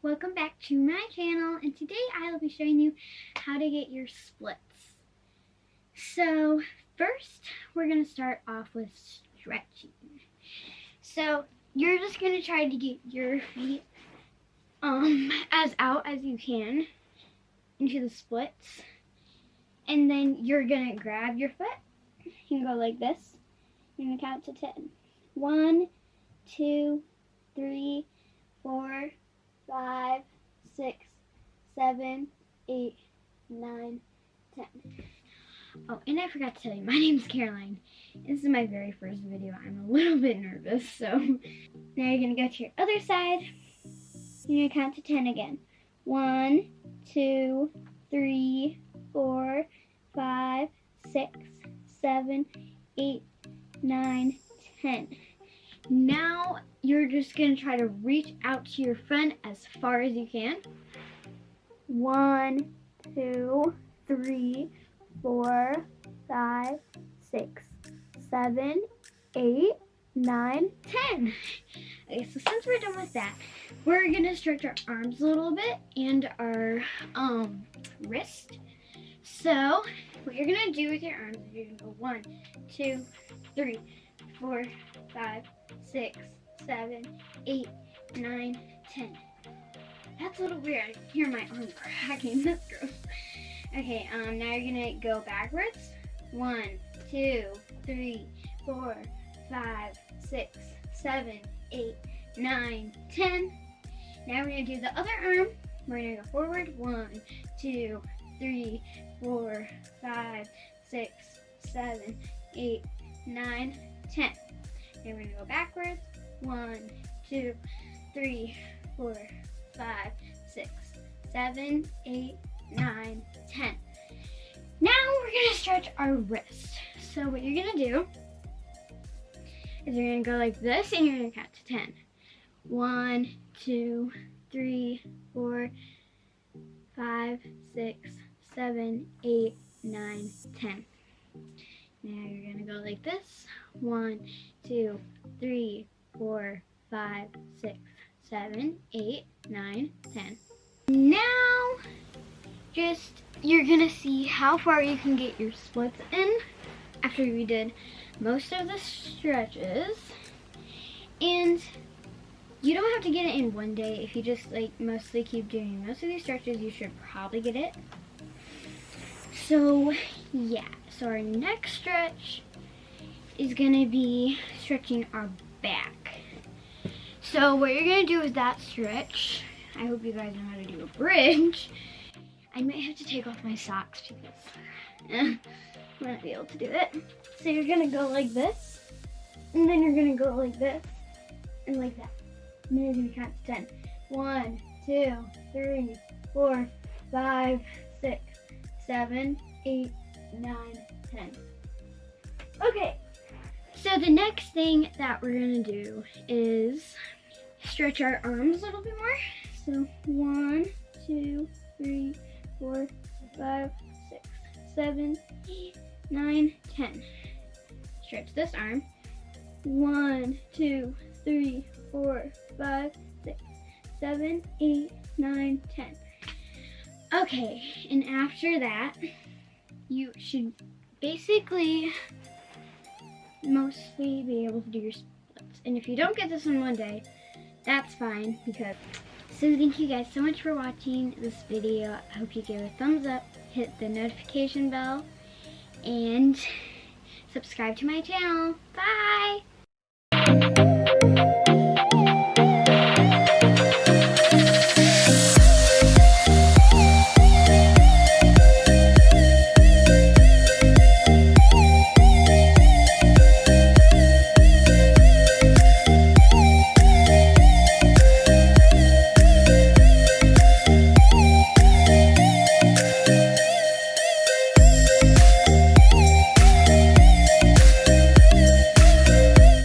Welcome back to my channel, and today I will be showing you how to get your splits. So first we're going to start off with stretching. So you're just going to try to get your feet as out as you can into the splits, and then you're going to grab your foot. You can go like this. You're going to count to 10. 1, 2, 3, 4, 5, 6, 7, 8, 9, 10. Oh, and I forgot to tell you, my name's Karoline. This is my very first video. I'm a little bit nervous, so now you're going to go to your other side. You're going to count to 10 again. 1, 2, 3, 4, 5, 6, 7, 8, 9, 10. Now you're just going to try to reach out to your friend as far as you can. 1, 2, 3, 4, 5, 6, 7, 8, 9, 10. Okay, so since we're done with that, we're going to stretch our arms a little bit and our wrist. So what you're going to do with your arms is you're going to go 1, 2, 3, 4, 5, 6, 7, 8, 9, 10. That's a little weird. I can hear my arm cracking. That's gross. Okay, now you're gonna go backwards. 1, 2, 3, 4, 5, 6, 7, 8, 9, 10. Now we're gonna do the other arm. We're gonna go forward. 1, 2, 3, 4, 5, 6, 7, 8, 9, 10. Then we're going to go backwards. 1, 2, 3, 4, 5, 6, 7, 8, 9, 10. Now we're going to stretch our wrist. So what you're going to do is you're going to go like this and you're going to count to 10. 1, 2, 3, 4, 5, 6, 7, 8, 9, 10. Now you're going to go like this. 1, 2, 3, 4, 5, 6, 7, 8, 9, 10. Now, you're going to see how far you can get your splits in after we did most of the stretches. And you don't have to get it in one day. If you just mostly keep doing most of these stretches, you should probably get it. So yeah, so our next stretch is gonna be stretching our back. So what you're gonna do with that stretch, I hope you guys know how to do a bridge. I might have to take off my socks because I'm not be able to do it. So you're gonna go like this, and then you're gonna go like this, and like that. And then you're gonna count to 10. 1, 2, 3, 4, 5, 6, 7, 8, 9, 10. Okay, so the next thing that we're gonna do is stretch our arms a little bit more. So 1, 2, 3, 4, 5, 6, 7, 8, 9, 10. Stretch this arm. 1, 2, 3, 4, 5, 6, 7, 8, 9, 10. Okay, and after that, you should basically mostly be able to do your splits. And if you don't get this in one day, that's fine because... So thank you guys so much for watching this video. I hope you give a thumbs up, hit the notification bell, and subscribe to my channel. Bye!